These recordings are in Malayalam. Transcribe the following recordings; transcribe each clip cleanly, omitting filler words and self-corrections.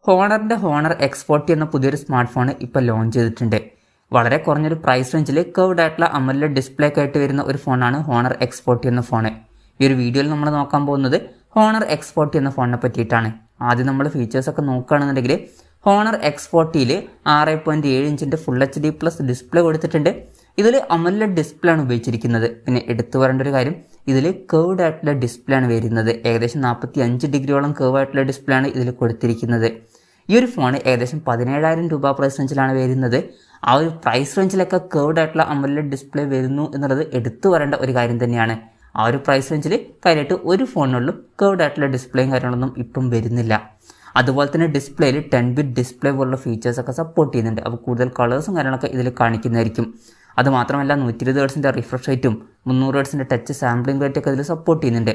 ഹോണറിൻ്റെ ഹോണർ X40 എന്ന പുതിയൊരു സ്മാർട്ട് ഫോൺ ഇപ്പോൾ ലോഞ്ച് ചെയ്തിട്ടുണ്ട്. വളരെ കുറഞ്ഞൊരു പ്രൈസ് റേഞ്ചിൽ കർവ്ഡ് ആയിട്ടുള്ള അമോലെഡ് ഡിസ്പ്ലേ ഒക്കെ ആയിട്ട് വരുന്ന ഒരു ഫോണാണ് ഹോണർ X40 എന്ന ഫോൺ. ഈ ഒരു വീഡിയോയിൽ നമ്മൾ നോക്കാൻ പോകുന്നത് ഹോണർ X40 എന്ന ഫോണിനെ പറ്റിയിട്ടാണ്. ആദ്യം നമ്മൾ ഫീച്ചേഴ്സൊക്കെ നോക്കുകയാണെന്നുണ്ടെങ്കിൽ ഹോണർ X40യിൽ 6.7 ഇഞ്ചിൻ്റെ ഫുൾ HD പ്ലസ് ഡിസ്പ്ലേ കൊടുത്തിട്ടുണ്ട്. ഇതിൽ അമോലെഡ് ഡിസ്പ്ലേ ആണ് ഉപയോഗിച്ചിരിക്കുന്നത്. പിന്നെ എടുത്തു പറയേണ്ട ഒരു കാര്യം, ഇതിൽ കർവ്ഡ് ആയിട്ടുള്ള ഡിസ്പ്ലേ ആണ് വരുന്നത്. ഏകദേശം 45 ഡിഗ്രിയോളം കർവ് ആയിട്ടുള്ള ഡിസ്പ്ലേ ആണ് ഇതിൽ കൊടുത്തിരിക്കുന്നത്. ഈ ഒരു ഫോൺ ഏകദേശം 17,000 രൂപ പ്രൈസ് റേഞ്ചിലാണ് വരുന്നത്. ആ ഒരു പ്രൈസ് റേഞ്ചിലൊക്കെ കർവ്ഡ് ആയിട്ടുള്ള അമോലെഡ് ഡിസ്പ്ലേ വരുന്നു എന്നുള്ളത് എടുത്തു പറയേണ്ട ഒരു കാര്യം തന്നെയാണ്. ആ ഒരു പ്രൈസ് റേഞ്ചിൽ കാര്യമായിട്ട് ഒരു ഫോണിനുള്ളും കർവ്ഡ് ആയിട്ടുള്ള ഡിസ്പ്ലേയും കാര്യങ്ങളൊന്നും ഇപ്പം വരുന്നില്ല. അതുപോലെ തന്നെ ഡിസ്പ്ലേയിൽ 10-bit ഡിസ്പ്ലേ പോലുള്ള ഫീച്ചേഴ്സൊക്കെ സപ്പോർട്ട് ചെയ്യുന്നുണ്ട്. അപ്പോൾ കൂടുതൽ കളേഴ്സും കാര്യങ്ങളൊക്കെ ഇതിൽ കാണിക്കുന്നതായിരിക്കും. അതുമാത്രമല്ല 120 ഹെർട്സിൻ്റെ റിഫ്രഷ് റേറ്റും 300 ഹെർട്സിൻ്റെ ടച്ച് സാമ്പിളിംഗ് റേറ്റൊക്കെ ഇതിൽ സപ്പോർട്ട് ചെയ്യുന്നുണ്ട്.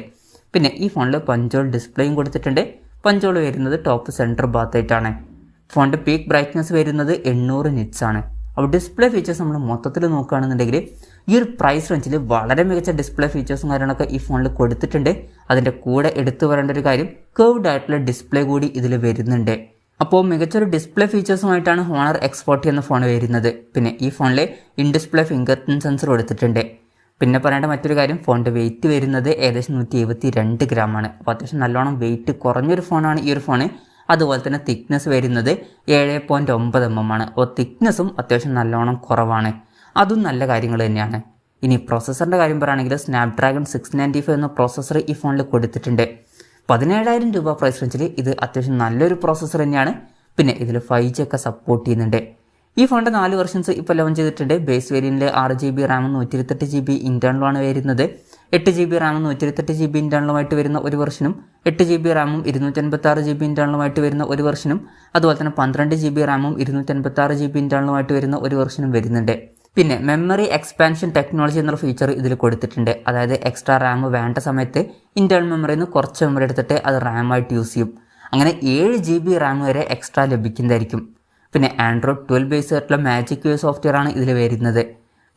പിന്നെ ഈ ഫോണിൽ പഞ്ചോൾ ഡിസ്പ്ലേയും കൊടുത്തിട്ടുണ്ട്. പഞ്ചോൾ വരുന്നത് ടോപ്പ് സെൻറ്റർ ഭാഗത്തായിട്ടാണ്. ഫോണിൻ്റെ പീക്ക് ബ്രൈറ്റ്നസ് വരുന്നത് 800 നിറ്റ്സ് ആണ്. അപ്പോൾ ഡിസ്പ്ലേ ഫീച്ചേഴ്സ് നമ്മൾ മൊത്തത്തിൽ നോക്കുകയാണെന്നുണ്ടെങ്കിൽ ഈ ഒരു പ്രൈസ് റേഞ്ചിൽ വളരെ മികച്ച ഡിസ്പ്ലേ ഫീച്ചേഴ്സും കാര്യങ്ങളൊക്കെ ഈ ഫോണിൽ കൊടുത്തിട്ടുണ്ട്. അതിൻ്റെ കൂടെ എടുത്തു പറയേണ്ട ഒരു കാര്യം, കർവ്ഡ് ആയിട്ടുള്ള ഡിസ്പ്ലേ കൂടി ഇതിൽ വരുന്നുണ്ട്. അപ്പോൾ മികച്ചൊരു ഡിസ്പ്ലേ ഫീച്ചേഴ്സുമായിട്ടാണ് ഹോണർ X40 എന്ന ഫോൺ വരുന്നത്. പിന്നെ ഈ ഫോണിൽ in display finger print sensor കൊടുത്തിട്ടുണ്ട്. പിന്നെ പറയേണ്ട മറ്റൊരു കാര്യം, ഫോണിൻ്റെ വെയിറ്റ് വരുന്നത് ഏകദേശം 172 ഗ്രാമാണ്. അപ്പോൾ അത്യാവശ്യം നല്ലോണം വെയിറ്റ് കുറഞ്ഞൊരു ഫോണാണ് ഈ ഒരു ഫോൺ. അതുപോലെ തന്നെ തിക്നെസ് വരുന്നത് 7.9 mm ആണ്. അപ്പോൾ തിക്നെസ്സും അത്യാവശ്യം നല്ലോണം കുറവാണ്. അതും നല്ല കാര്യങ്ങൾ തന്നെയാണ്. ഇനി പ്രോസസ്സറിൻ്റെ കാര്യം പറയുകയാണെങ്കിൽ സ്നാപ്ഡ്രാഗൺ 695 എന്ന പ്രോസസ്സർ ഈ ഫോണിൽ കൊടുത്തിട്ടുണ്ട്. 17,000 രൂപ പ്രൈസ് റേഞ്ചിൽ ഇത് അത്യാവശ്യം നല്ലൊരു പ്രോസസ്സർ തന്നെയാണ്. പിന്നെ ഇതിൽ 5G ഒക്കെ സപ്പോർട്ട് ചെയ്യുന്നുണ്ട്. ഈ ഫോണിൻ്റെ 4 വെർഷൻസ് ഇപ്പോൾ ലോഞ്ച് ചെയ്തിട്ടുണ്ട്. ബേസ് വേരിയൻറ്റിൽ 6GB റാമും 128GB ഇൻറ്റേർണലുമാണ് വരുന്നത്. 8GB റാമും 128GB ഇൻറ്റേർണലുമായിട്ട് വരുന്ന ഒരു വെർഷനും 8GB റാമും 256GB ഇൻറ്റേർണലുമായിട്ട് വരുന്ന ഒരു വെർഷനും അതുപോലെ തന്നെ 12GB റാമും 256GB ഇൻറ്റേർണലുമായിട്ട് വരുന്ന ഒരു വെർഷനും വരുന്നുണ്ട്. പിന്നെ മെമ്മറി എക്സ്പാൻഷൻ ടെക്നോളജി എന്നൊരു ഫീച്ചർ ഇതിൽ കൊടുത്തിട്ടുണ്ട്. അതായത് എക്സ്ട്രാ റാം വേണ്ട സമയത്ത് ഇൻറ്റേർണൽ മെമ്മറിയിൽ നിന്ന് കുറച്ച് മെമ്മറി എടുത്തിട്ട് അത് റാമായിട്ട് യൂസ് ചെയ്യും. അങ്ങനെ 7GB റാം വരെ എക്സ്ട്രാ ലഭിക്കുന്നതായിരിക്കും. പിന്നെ ആൻഡ്രോയിഡ് 12 ബേസ് ആയിട്ടുള്ള മാജിക് യു സോഫ്റ്റ്വെയർ ആണ് ഇതിൽ വരുന്നത്.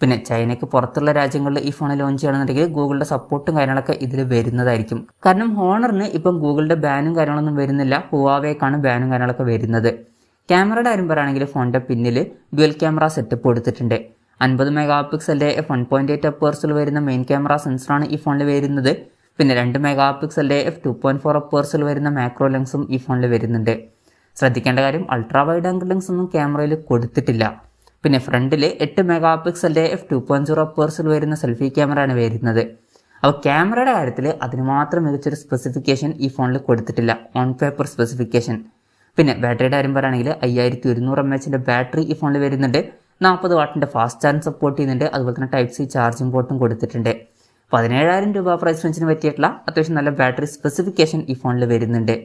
പിന്നെ ചൈനയ്ക്ക് പുറത്തുള്ള രാജ്യങ്ങളിൽ ഈ ഫോൺ ലോഞ്ച് ചെയ്യണമെന്നുണ്ടെങ്കിൽ ഗൂഗിളിൻ്റെ സപ്പോർട്ടും കാര്യങ്ങളൊക്കെ ഇതിൽ വരുന്നതായിരിക്കും. കാരണം ഹോണറിന് ഇപ്പം ഗൂഗിളിൻ്റെ ബാനും കാര്യങ്ങളൊന്നും വരുന്നില്ല. ഹുവാവേക്കാണ് ബാനും കാര്യങ്ങളൊക്കെ വരുന്നത്. ക്യാമറയുടെ കാര്യം പറയുകയാണെങ്കിൽ ഫോണിൻ്റെ പിന്നിൽ ഡ്യുവൽ ക്യാമറ സെറ്റപ്പ് കൊടുത്തിട്ടുണ്ട്. 50 മെഗാപിക്സലിൻ്റെ f1.8 അപ്പേഴ്സിൽ വരുന്ന മെയിൻ ക്യാമറ സെൻസറാണ് ഈ ഫോണിൽ വരുന്നത്. പിന്നെ 2 മെഗാപിക്സലിൻ്റെ f2.4 അപ്പേഴ്സിൽ വരുന്ന മാക്രോ ലെൻസും ഈ ഫോണിൽ വരുന്നുണ്ട്. ശ്രദ്ധിക്കേണ്ട കാര്യം, അൾട്രാ വൈഡ് ആംഗിൾ ലെൻസ് ഒന്നും ക്യാമറയിൽ കൊടുത്തിട്ടില്ല. പിന്നെ ഫ്രണ്ടിൽ 8 മെഗാപിക്സലിൻ്റെ f2.0 അപ്പേഴ്സിൽ വരുന്ന സെൽഫി ക്യാമറയാണ് വരുന്നത്. അപ്പോൾ ക്യാമറയുടെ കാര്യത്തിൽ അതിന് മാത്രം മികച്ചൊരു സ്പെസിഫിക്കേഷൻ ഈ ഫോണിൽ കൊടുത്തിട്ടില്ല, ഓൺ പേപ്പർ സ്പെസിഫിക്കേഷൻ. പിന്നെ ബാറ്ററിയുടെ കാര്യം പറയുകയാണെങ്കിൽ 5100 mAh ബാറ്ററി ഈ ഫോണിൽ വരുന്നുണ്ട്. 40 വാട്ടിൻ്റെ ഫാസ്റ്റ് ചാർജ് സപ്പോർട്ട് ചെയ്യുന്നുണ്ട്. അതുപോലെ തന്നെ Type-C ചാർജിംഗ് പോർട്ടും കൊടുത്തിട്ടുണ്ട്. 17,000 രൂപ പ്രൈസ് റേഞ്ചിന് പറ്റിയിട്ടുള്ള അത്യാവശ്യം നല്ല ബാറ്ററി സ്പെസിഫിക്കേഷൻ ഈ ഫോണിൽ വരുന്നുണ്ട്.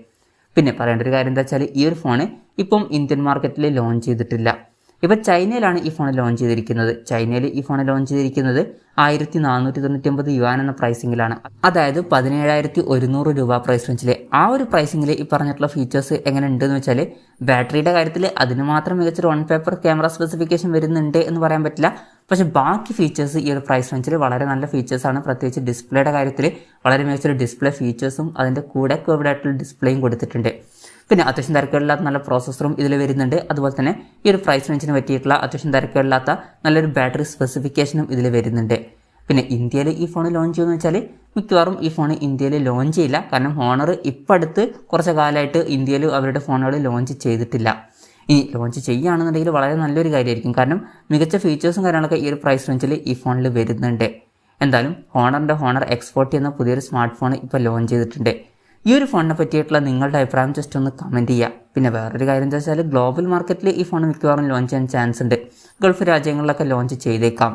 പിന്നെ പറയേണ്ട ഒരു കാര്യം എന്താ വെച്ചാൽ, ഈ ഒരു ഫോൺ ഇപ്പം ഇന്ത്യൻ മാർക്കറ്റിൽ ലോഞ്ച് ചെയ്തിട്ടില്ല. ഇപ്പോൾ ചൈനയിലാണ് ഈ ഫോൺ ലോഞ്ച് ചെയ്തിരിക്കുന്നത്. ചൈനയിൽ ഈ ഫോൺ ലോഞ്ച് ചെയ്തിരിക്കുന്നത് 1499 യുവാൻ എന്ന പ്രൈസിങ്ങിലാണ്. അതായത് 17,100 രൂപ പ്രൈസ് റേഞ്ചിൽ. ആ ഒരു പ്രൈസിങ്ങിൽ ഈ പറഞ്ഞിട്ടുള്ള ഫീച്ചേഴ്സ് എങ്ങനെ ഉണ്ടെന്ന് വെച്ചാൽ, ബാറ്ററിയുടെ കാര്യത്തിൽ അതിന് മാത്രം മികച്ചൊരു ഓൺ പേപ്പർ ക്യാമറ സ്പെസിഫിക്കേഷൻ വരുന്നുണ്ട് എന്ന് പറയാൻ പറ്റില്ല. പക്ഷേ ബാക്കി ഫീച്ചേഴ്സ് ഈ ഒരു പ്രൈസ് റേഞ്ചിൽ വളരെ നല്ല ഫീച്ചേഴ്സാണ്. പ്രത്യേകിച്ച് ഡിസ്പ്ലേയുടെ കാര്യത്തിൽ വളരെ മികച്ചൊരു ഡിസ്പ്ലേ ഫീച്ചേഴ്സും അതിൻ്റെ കൂടെ കർവ്ഡ് ആയിട്ടുള്ള ഡിസ്പ്ലേയും കൊടുത്തിട്ടുണ്ട്. പിന്നെ അത്യാവശ്യം തിരക്കേടില്ലാത്ത നല്ല പ്രോസസ്സറും ഇതിൽ വരുന്നുണ്ട്. അതുപോലെ തന്നെ ഈ ഒരു പ്രൈസ് റേഞ്ചിന് പറ്റിയിട്ടുള്ള അത്യാവശ്യം തിരക്കേടില്ലാത്ത നല്ലൊരു ബാറ്ററി സ്പെസിഫിക്കേഷനും ഇതിൽ വരുന്നുണ്ട്. പിന്നെ ഇന്ത്യയിൽ ഈ ഫോൺ ലോഞ്ച് ചെയ്യുമെന്ന് വെച്ചാൽ മിക്കവാറും ഈ ഫോൺ ഇന്ത്യയിൽ ലോഞ്ച് ചെയ്യില്ല. കാരണം ഹോണർ ഇപ്പം അടുത്ത് കുറച്ച് കാലമായിട്ട് ഇന്ത്യയിൽ അവരുടെ ഫോണുകൾ ലോഞ്ച് ചെയ്തിട്ടില്ല. ഇനി ലോഞ്ച് ചെയ്യുകയാണെന്നുണ്ടെങ്കിൽ വളരെ നല്ലൊരു കാര്യമായിരിക്കും. കാരണം മികച്ച ഫീച്ചേഴ്സും കാര്യങ്ങളൊക്കെ ഈ ഒരു പ്രൈസ് റേഞ്ചിൽ ഈ ഫോണിൽ വരുന്നുണ്ട്. എന്തായാലും ഹോണറിൻ്റെ ഹോണർ X40 എന്ന പുതിയൊരു സ്മാർട്ട് ഫോൺ ഇപ്പോൾ ലോഞ്ച് ചെയ്തിട്ടുണ്ട്. ഈ ഒരു ഫോണിനെ പറ്റിയിട്ടുള്ള നിങ്ങളുടെ അഭിപ്രായം ജസ്റ്റ് ഒന്ന് കമൻറ്റ് ചെയ്യുക. പിന്നെ വേറൊരു കാര്യം എന്താ വെച്ചാൽ, ഗ്ലോബൽ മാർക്കറ്റിൽ ഈ ഫോൺ മിക്കവാറും ലോഞ്ച് ചെയ്യാൻ ചാൻസ് ഉണ്ട്. ഗൾഫ് രാജ്യങ്ങളിലൊക്കെ ലോഞ്ച് ചെയ്തേക്കാം.